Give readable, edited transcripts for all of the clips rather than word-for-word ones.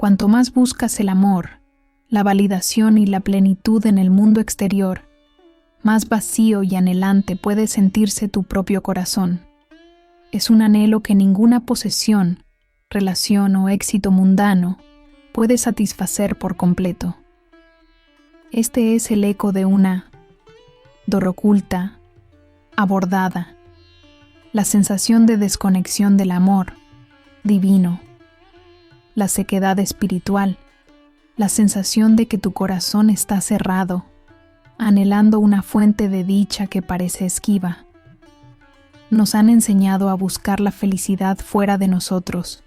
Cuanto más buscas el amor, la validación y la plenitud en el mundo exterior, más vacío y anhelante puede sentirse tu propio corazón. Es un anhelo que ninguna posesión, relación o éxito mundano puede satisfacer por completo. Este es el eco de una dor oculta, abordada, la sensación de desconexión del amor divino, la sequedad espiritual, la sensación de que tu corazón está cerrado, anhelando una fuente de dicha que parece esquiva. Nos han enseñado a buscar la felicidad fuera de nosotros,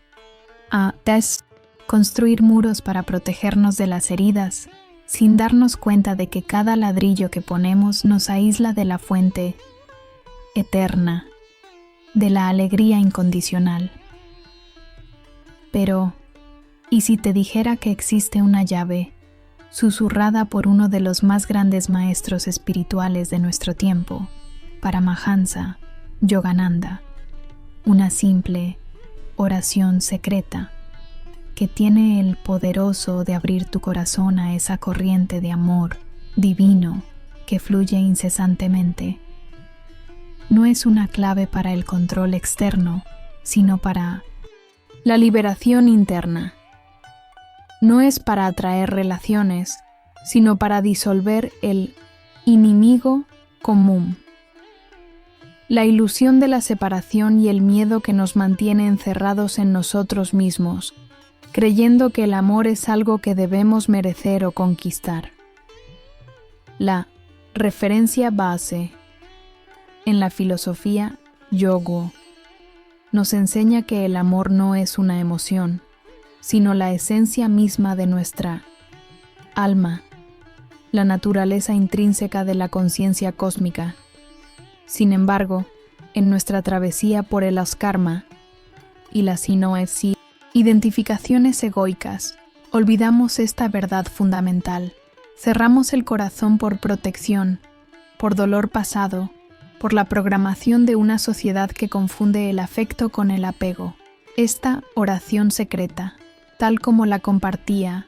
a construir muros para protegernos de las heridas, sin darnos cuenta de que cada ladrillo que ponemos nos aísla de la fuente eterna, de la alegría incondicional. Pero, ¿y si te dijera que existe una llave, susurrada por uno de los más grandes maestros espirituales de nuestro tiempo, Paramahansa Yogananda, una simple oración secreta que tiene el poderoso de abrir tu corazón a esa corriente de amor divino que fluye incesantemente? No es una clave para el control externo, sino para la liberación interna. No es para atraer relaciones, sino para disolver el enemigo común. La ilusión de la separación y el miedo que nos mantiene encerrados en nosotros mismos, creyendo que el amor es algo que debemos merecer o conquistar. La referencia base en la filosofía yoga nos enseña que el amor no es una emoción, sino la esencia misma de nuestra alma, la naturaleza intrínseca de la conciencia cósmica. Sin embargo, en nuestra travesía por el askarma y las identificaciones egoicas, olvidamos esta verdad fundamental. Cerramos el corazón por protección, por dolor pasado, por la programación de una sociedad que confunde el afecto con el apego. Esta oración secreta, tal como la compartía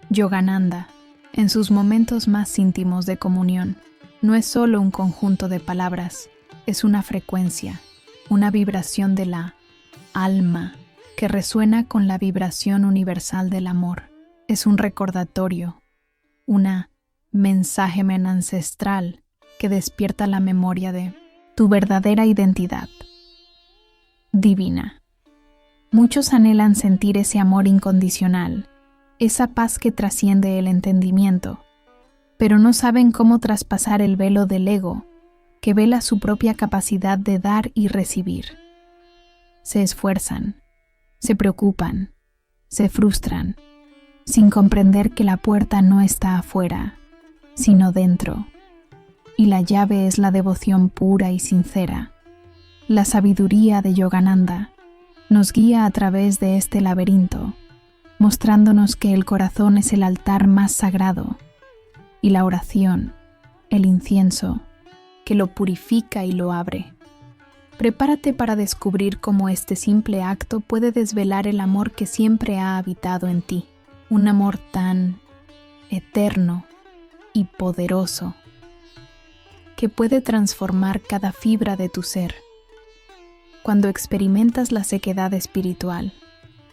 Yogananda en sus momentos más íntimos de comunión, no es solo un conjunto de palabras, es una frecuencia, una vibración de la alma que resuena con la vibración universal del amor. Es un recordatorio, una mensaje ancestral que despierta la memoria de tu verdadera identidad divina. Muchos anhelan sentir ese amor incondicional, esa paz que trasciende el entendimiento, pero no saben cómo traspasar el velo del ego que vela su propia capacidad de dar y recibir. Se esfuerzan, se preocupan, se frustran, sin comprender que la puerta no está afuera, sino dentro, y la llave es la devoción pura y sincera. La sabiduría de Yogananda nos guía a través de este laberinto, mostrándonos que el corazón es el altar más sagrado, y la oración, el incienso, que lo purifica y lo abre. Prepárate para descubrir cómo este simple acto puede desvelar el amor que siempre ha habitado en ti, un amor tan eterno y poderoso que puede transformar cada fibra de tu ser. Cuando experimentas la sequedad espiritual,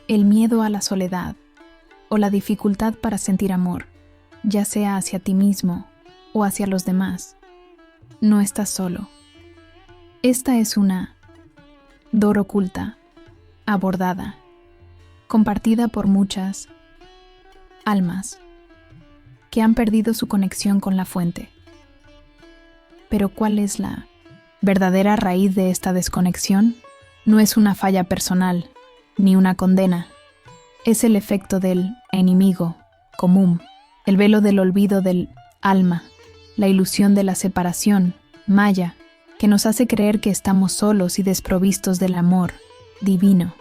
el miedo a la soledad o la dificultad para sentir amor, ya sea hacia ti mismo o hacia los demás, no estás solo. Esta es una dor oculta, abordada, compartida por muchas almas que han perdido su conexión con la fuente. Pero ¿cuál es la verdadera raíz de esta desconexión? No es una falla personal, ni una condena. Es el efecto del enemigo común, el velo del olvido del alma, la ilusión de la separación, maya, que nos hace creer que estamos solos y desprovistos del amor divino.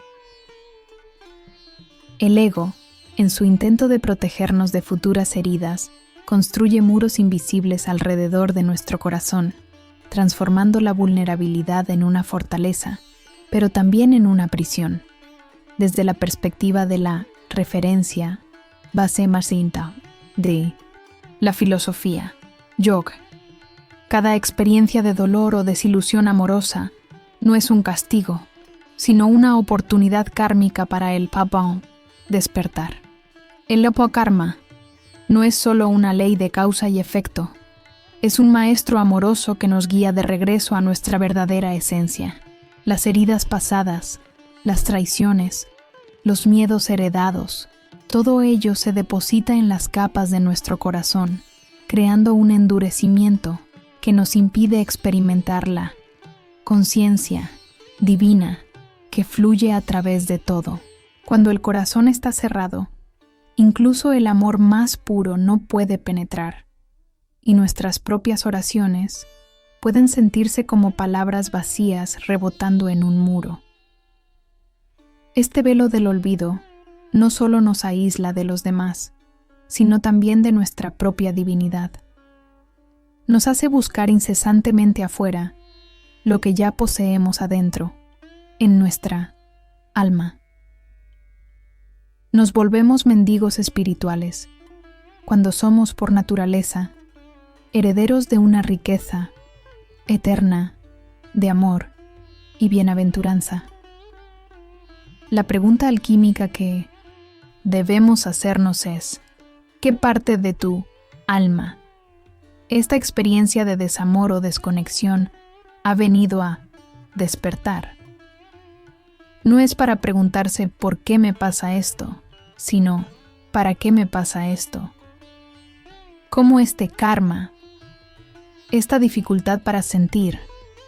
El ego, en su intento de protegernos de futuras heridas, construye muros invisibles alrededor de nuestro corazón, transformando la vulnerabilidad en una fortaleza, pero también en una prisión. Desde la perspectiva de la referencia, base más cinta de la filosofía, yoga. Cada experiencia de dolor o desilusión amorosa no es un castigo, sino una oportunidad kármica para el Pabán despertar. El Lopakarma no es solo una ley de causa y efecto, es un maestro amoroso que nos guía de regreso a nuestra verdadera esencia. Las heridas pasadas, las traiciones, los miedos heredados, todo ello se deposita en las capas de nuestro corazón, creando un endurecimiento que nos impide experimentar la conciencia divina que fluye a través de todo. Cuando el corazón está cerrado, incluso el amor más puro no puede penetrar, y nuestras propias oraciones pueden sentirse como palabras vacías rebotando en un muro. Este velo del olvido no solo nos aísla de los demás, sino también de nuestra propia divinidad. Nos hace buscar incesantemente afuera lo que ya poseemos adentro, en nuestra alma. Nos volvemos mendigos espirituales cuando somos por naturaleza herederos de una riqueza eterna de amor y bienaventuranza. La pregunta alquímica que debemos hacernos es: ¿qué parte de tu alma esta experiencia de desamor o desconexión ha venido a despertar? No es para preguntarse ¿por qué me pasa esto?, sino ¿para qué me pasa esto? ¿Cómo este karma, esta dificultad para sentir,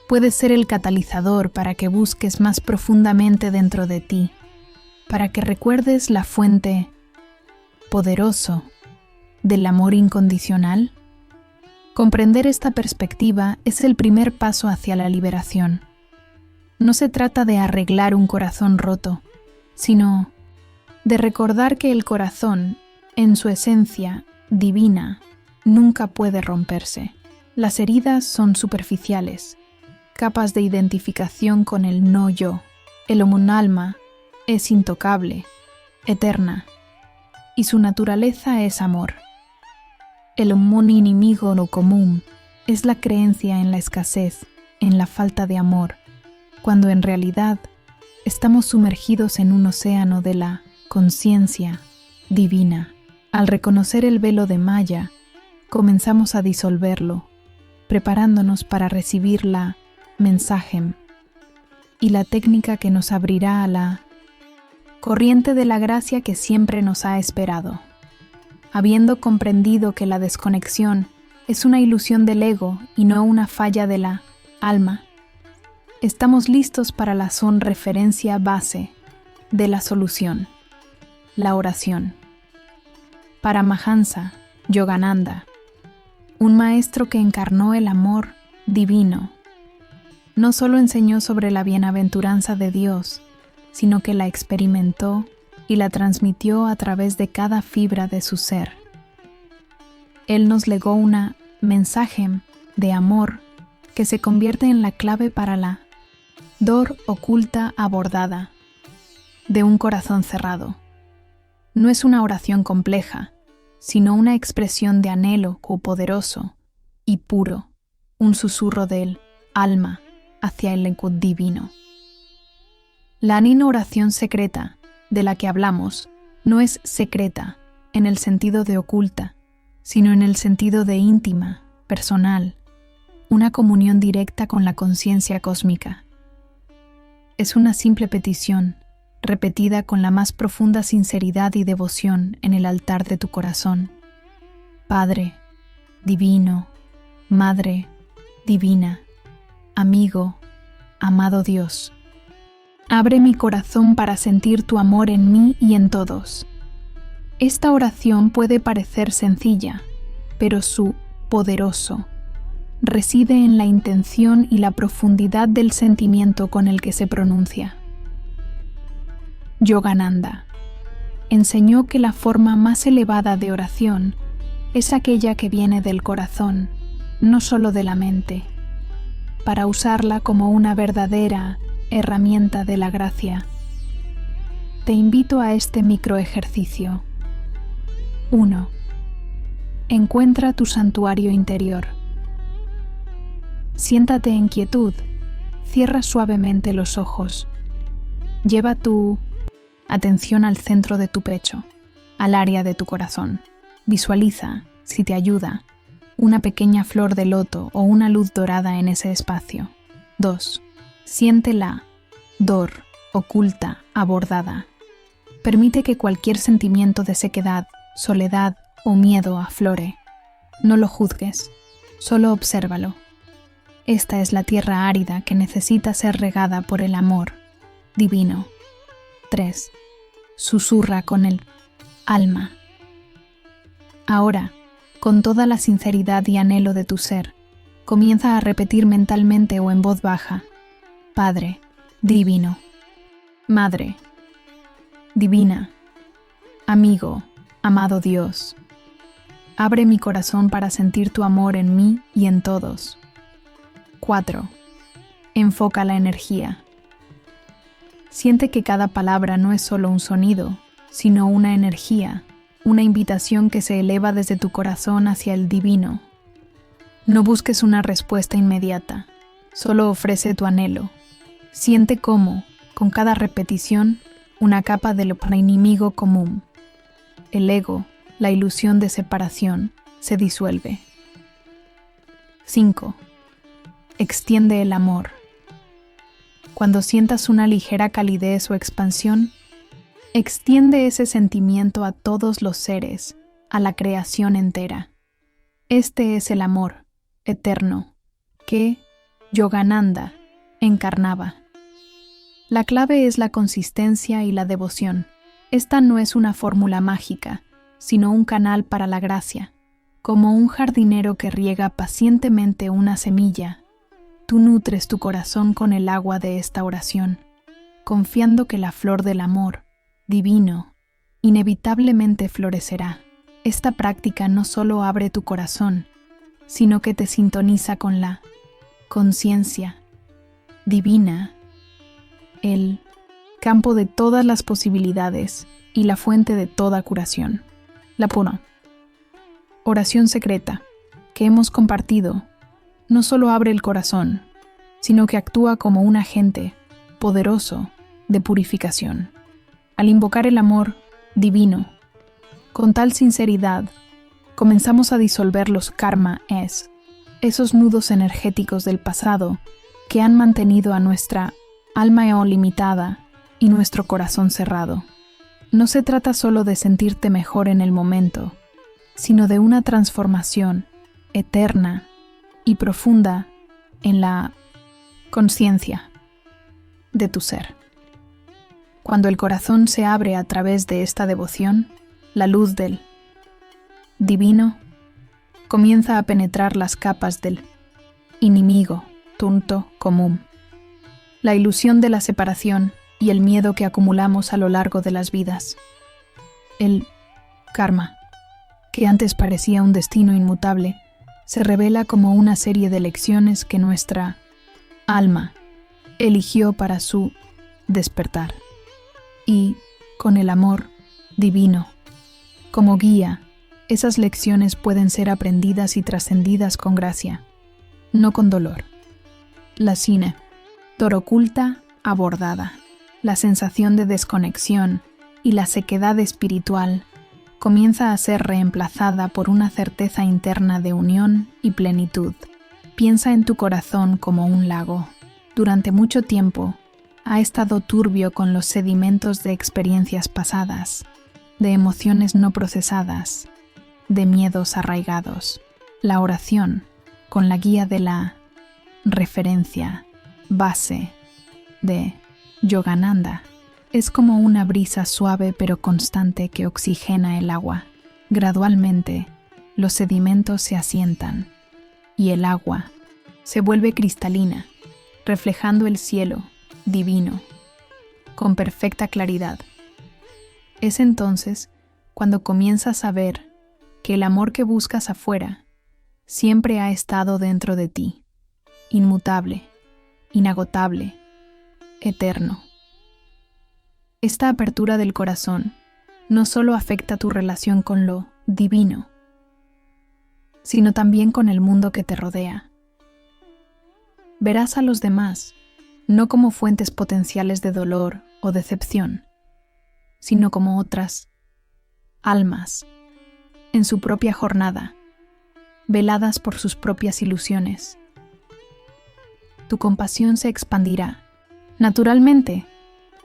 puede ser el catalizador para que busques más profundamente dentro de ti, para que recuerdes la fuente poderoso del amor incondicional? Comprender esta perspectiva es el primer paso hacia la liberación. No se trata de arreglar un corazón roto, sino de recordar que el corazón, en su esencia divina, nunca puede romperse. Las heridas son superficiales, capas de identificación con el no yo. El alma es intocable, eterna, y su naturaleza es amor. El enemigo no común es la creencia en la escasez, en la falta de amor, cuando en realidad estamos sumergidos en un océano de la conciencia divina. Al reconocer el velo de Maya, comenzamos a disolverlo, preparándonos para recibir la mensaje y la técnica que nos abrirá a la corriente de la gracia que siempre nos ha esperado. Habiendo comprendido que la desconexión es una ilusión del ego y no una falla de la alma, estamos listos para la referencia base de la solución, la oración. Paramahansa Yogananda, un maestro que encarnó el amor divino, no solo enseñó sobre la bienaventuranza de Dios, sino que la experimentó y la transmitió a través de cada fibra de su ser. Él nos legó una mensaje de amor que se convierte en la clave para la dor oculta abordada de un corazón cerrado. No es una oración compleja, sino una expresión de anhelo poderoso y puro, un susurro del alma hacia el Likud divino. La anina oración secreta de la que hablamos no es secreta en el sentido de oculta, sino en el sentido de íntima, personal, una comunión directa con la conciencia cósmica. Es una simple petición, repetida con la más profunda sinceridad y devoción en el altar de tu corazón. Padre divino, Madre divina, amigo, amado Dios, abre mi corazón para sentir tu amor en mí y en todos. Esta oración puede parecer sencilla, pero su poderoso reside en la intención y la profundidad del sentimiento con el que se pronuncia. Yogananda enseñó que la forma más elevada de oración es aquella que viene del corazón, no solo de la mente, para usarla como una verdadera herramienta de la gracia. Te invito a este microejercicio. 1. Encuentra tu santuario interior. Siéntate en quietud. Cierra suavemente los ojos. Lleva tu atención al centro de tu pecho, al área de tu corazón. Visualiza, si te ayuda, una pequeña flor de loto o una luz dorada en ese espacio. 2. Siéntela, dor, oculta, abordada. Permite que cualquier sentimiento de sequedad, soledad o miedo aflore. No lo juzgues, solo obsérvalo. Esta es la tierra árida que necesita ser regada por el amor divino. 3. Susurra con el alma. Ahora, con toda la sinceridad y anhelo de tu ser, comienza a repetir mentalmente o en voz baja: Padre divino, Madre divina, amigo, amado Dios. Abre mi corazón para sentir tu amor en mí y en todos. 4. Enfoca la energía. Siente que cada palabra no es solo un sonido, sino una energía, una invitación que se eleva desde tu corazón hacia el divino. No busques una respuesta inmediata, solo ofrece tu anhelo. Siente cómo, con cada repetición, una capa del enemigo común, el ego, la ilusión de separación, se disuelve. 5. Extiende el amor. Cuando sientas una ligera calidez o expansión, extiende ese sentimiento a todos los seres, a la creación entera. Este es el amor eterno que Yogananda encarnaba. La clave es la consistencia y la devoción. Esta no es una fórmula mágica, sino un canal para la gracia. Como un jardinero que riega pacientemente una semilla, tú nutres tu corazón con el agua de esta oración, confiando que la flor del amor divino inevitablemente florecerá. Esta práctica no solo abre tu corazón, sino que te sintoniza con la conciencia divina, el campo de todas las posibilidades y la fuente de toda curación. La pura oración secreta que hemos compartido no solo abre el corazón, sino que actúa como un agente poderoso de purificación. Al invocar el amor divino, con tal sinceridad, comenzamos a disolver los karma esos nudos energéticos del pasado que han mantenido a nuestra alma limitada y nuestro corazón cerrado. No se trata solo de sentirte mejor en el momento, sino de una transformación eterna y profunda en la conciencia de tu ser. Cuando el corazón se abre a través de esta devoción, la luz del divino comienza a penetrar las capas del enemigo común. La ilusión de la separación y el miedo que acumulamos a lo largo de las vidas. El karma, que antes parecía un destino inmutable, se revela como una serie de lecciones que nuestra alma eligió para su despertar. Y, con el amor divino como guía, esas lecciones pueden ser aprendidas y trascendidas con gracia, no con dolor. La cine, dor oculta, abordada. La sensación de desconexión y la sequedad espiritual comienza a ser reemplazada por una certeza interna de unión y plenitud. Piensa en tu corazón como un lago. Durante mucho tiempo ha estado turbio con los sedimentos de experiencias pasadas, de emociones no procesadas, de miedos arraigados. La oración, con la guía de la referencia base de Yogananda, es como una brisa suave pero constante que oxigena el agua. Gradualmente, los sedimentos se asientan y el agua se vuelve cristalina, reflejando el cielo divino con perfecta claridad. Es entonces cuando comienzas a ver que el amor que buscas afuera siempre ha estado dentro de ti, inmutable, inagotable, eterno. Esta apertura del corazón no solo afecta tu relación con lo divino, sino también con el mundo que te rodea. Verás a los demás no como fuentes potenciales de dolor o decepción, sino como otras almas en su propia jornada, veladas por sus propias ilusiones. Tu compasión se expandirá naturalmente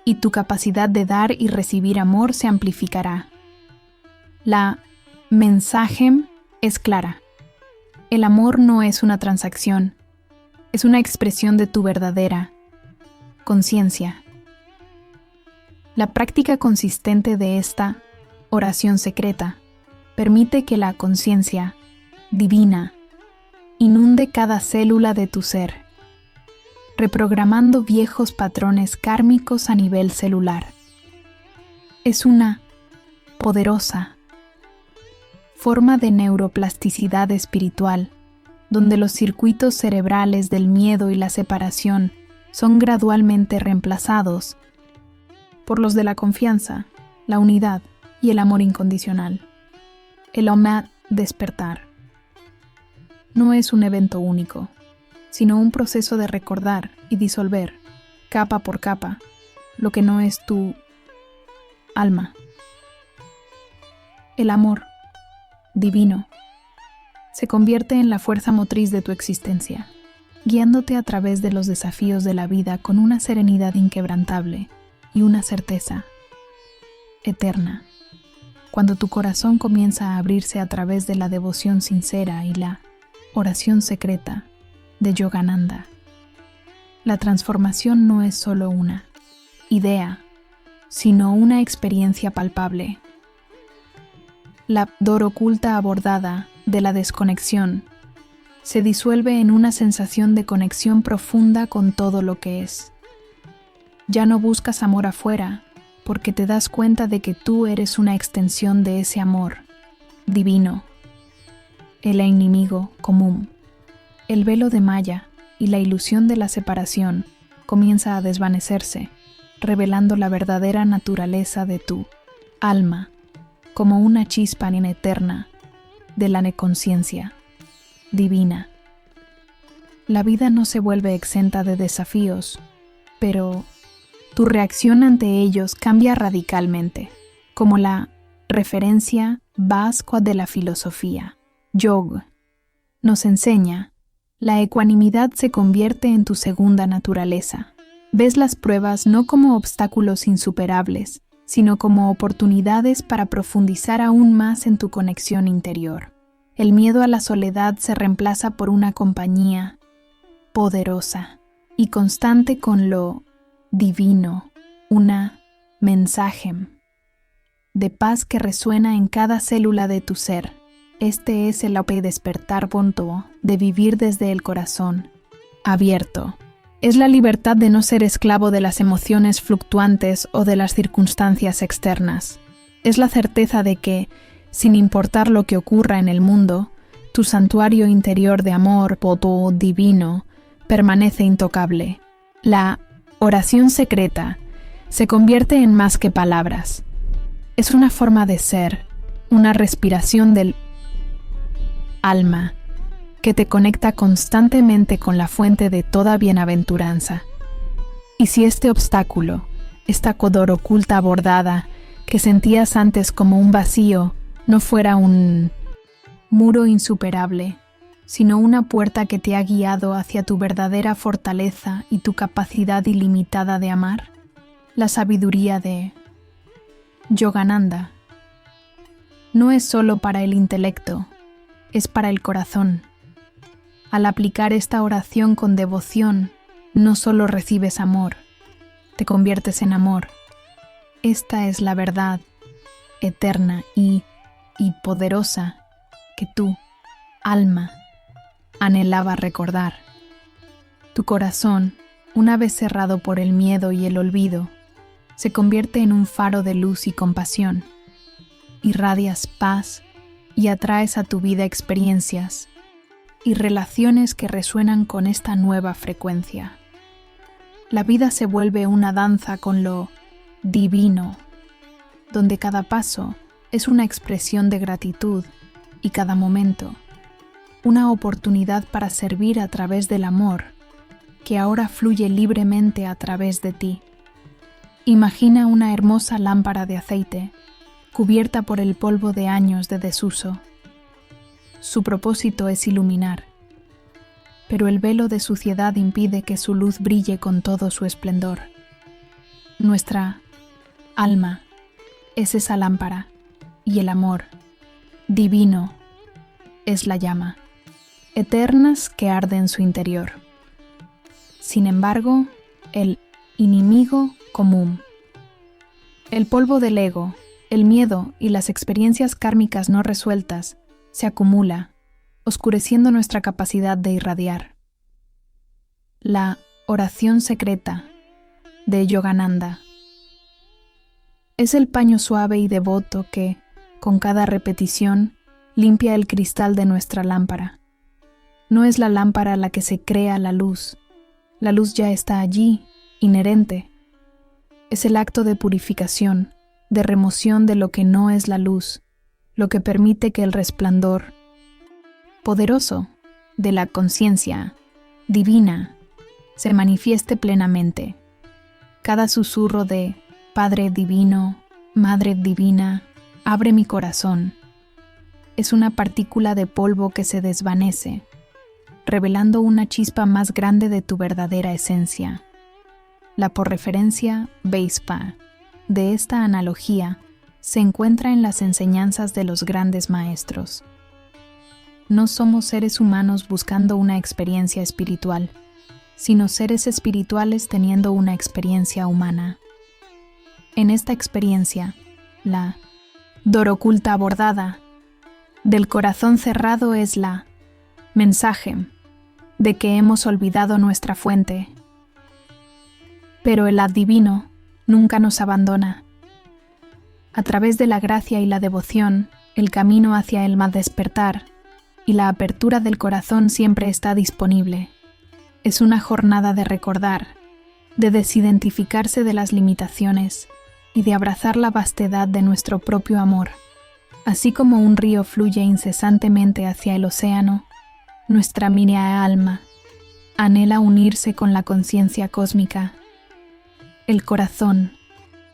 y tu capacidad de dar y recibir amor se amplificará. La mensaje es clara. El amor no es una transacción, es una expresión de tu verdadera conciencia. La práctica consistente de esta oración secreta permite que la conciencia divina inunde cada célula de tu ser, reprogramando viejos patrones kármicos a nivel celular. Es una poderosa forma de neuroplasticidad espiritual, donde los circuitos cerebrales del miedo y la separación son gradualmente reemplazados por los de la confianza, la unidad y el amor incondicional. El Om despertar no es un evento único, sino un proceso de recordar y disolver, capa por capa, lo que no es tu alma. El amor divino se convierte en la fuerza motriz de tu existencia, guiándote a través de los desafíos de la vida con una serenidad inquebrantable y una certeza eterna. Cuando tu corazón comienza a abrirse a través de la devoción sincera y la oración secreta de Yogananda, la transformación no es solo una idea, sino una experiencia palpable. La dor oculta abordada de la desconexión se disuelve en una sensación de conexión profunda con todo lo que es. Ya no buscas amor afuera, porque te das cuenta de que tú eres una extensión de ese amor divino. El enemigo común, el velo de malla y la ilusión de la separación comienza a desvanecerse, revelando la verdadera naturaleza de tu alma como una chispa eterna de la conciencia divina. La vida no se vuelve exenta de desafíos, pero tu reacción ante ellos cambia radicalmente, como la referencia básica de la filosofía, yoga, nos enseña. La ecuanimidad se convierte en tu segunda naturaleza. Ves las pruebas no como obstáculos insuperables, sino como oportunidades para profundizar aún más en tu conexión interior. El miedo a la soledad se reemplaza por una compañía poderosa y constante con lo divino, una mensaje de paz que resuena en cada célula de tu ser. Este es el despertar punto de vivir desde el corazón abierto. Es la libertad de no ser esclavo de las emociones fluctuantes o de las circunstancias externas. Es la certeza de que, sin importar lo que ocurra en el mundo, tu santuario interior de amor poto divino permanece intocable. La oración secreta se convierte en más que palabras. Es una forma de ser, una respiración del alma que te conecta constantemente con la fuente de toda bienaventuranza. Y si este obstáculo, esta codor oculta abordada que sentías antes como un vacío, no fuera un muro insuperable, sino una puerta que te ha guiado hacia tu verdadera fortaleza y tu capacidad ilimitada de amar, la sabiduría de Yogananda no es solo para el intelecto, es para el corazón. Al aplicar esta oración con devoción, no solo recibes amor, te conviertes en amor. Esta es la verdad eterna y poderosa que tu alma anhelaba recordar. Tu corazón, una vez cerrado por el miedo y el olvido, se convierte en un faro de luz y compasión. Irradias paz y atraes a tu vida experiencias y relaciones que resuenan con esta nueva frecuencia. La vida se vuelve una danza con lo divino, donde cada paso es una expresión de gratitud y cada momento una oportunidad para servir a través del amor que ahora fluye libremente a través de ti. Imagina una hermosa lámpara de aceite cubierta por el polvo de años de desuso. Su propósito es iluminar, pero el velo de suciedad impide que su luz brille con todo su esplendor. Nuestra alma es esa lámpara y el amor divino es la llama, eternas que arde en su interior. Sin embargo, el enemigo común, el polvo del ego, el miedo y las experiencias kármicas no resueltas se acumula, oscureciendo nuestra capacidad de irradiar. La oración secreta de Yogananda es el paño suave y devoto que, con cada repetición, limpia el cristal de nuestra lámpara. No es la lámpara la que se crea la luz ya está allí, inherente. Es el acto de purificación, de remoción de lo que no es la luz, lo que permite que el resplandor poderoso de la conciencia divina se manifieste plenamente. Cada susurro de Padre Divino, Madre Divina, abre mi corazón. Es una partícula de polvo que se desvanece, revelando una chispa más grande de tu verdadera esencia. La por referencia Beispa de esta analogía se encuentra en las enseñanzas de los grandes maestros. No somos seres humanos buscando una experiencia espiritual, sino seres espirituales teniendo una experiencia humana. En esta experiencia, la dor oculta abordada del corazón cerrado es la mensaje de que hemos olvidado nuestra fuente. Pero el adivino nunca nos abandona. A través de la gracia y la devoción, el camino hacia el más despertar y la apertura del corazón siempre está disponible. Es una jornada de recordar, de desidentificarse de las limitaciones y de abrazar la vastedad de nuestro propio amor. Así como un río fluye incesantemente hacia el océano, nuestra mini alma anhela unirse con la conciencia cósmica. El corazón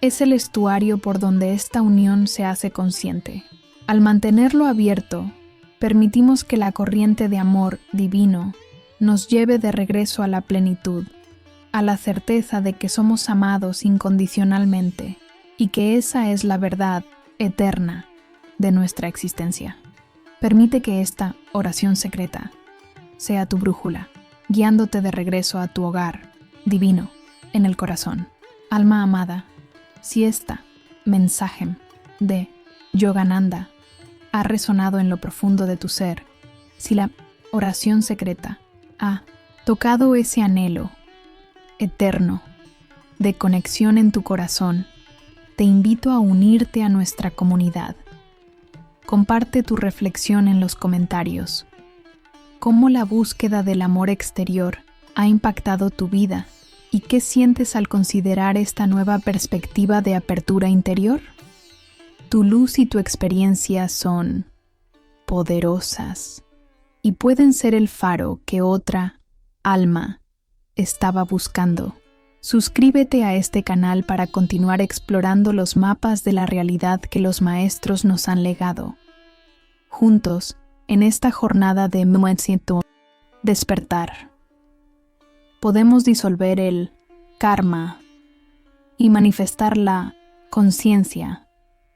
es el estuario por donde esta unión se hace consciente. Al mantenerlo abierto, permitimos que la corriente de amor divino nos lleve de regreso a la plenitud, a la certeza de que somos amados incondicionalmente y que esa es la verdad eterna de nuestra existencia. Permite que esta oración secreta sea tu brújula, guiándote de regreso a tu hogar divino en el corazón. Alma amada, si esta mensaje de Yogananda ha resonado en lo profundo de tu ser, si la oración secreta ha tocado ese anhelo eterno de conexión en tu corazón, te invito a unirte a nuestra comunidad. Comparte tu reflexión en los comentarios. ¿Cómo la búsqueda del amor exterior ha impactado tu vida? ¿Y qué sientes al considerar esta nueva perspectiva de apertura interior? Tu luz y tu experiencia son poderosas y pueden ser el faro que otra alma estaba buscando. Suscríbete a este canal para continuar explorando los mapas de la realidad que los maestros nos han legado. Juntos, en esta jornada de despertar, podemos disolver el karma y manifestar la conciencia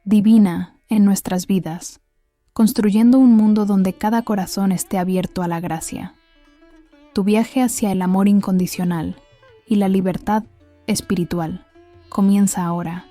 divina en nuestras vidas, construyendo un mundo donde cada corazón esté abierto a la gracia. Tu viaje hacia el amor incondicional y la libertad espiritual comienza ahora.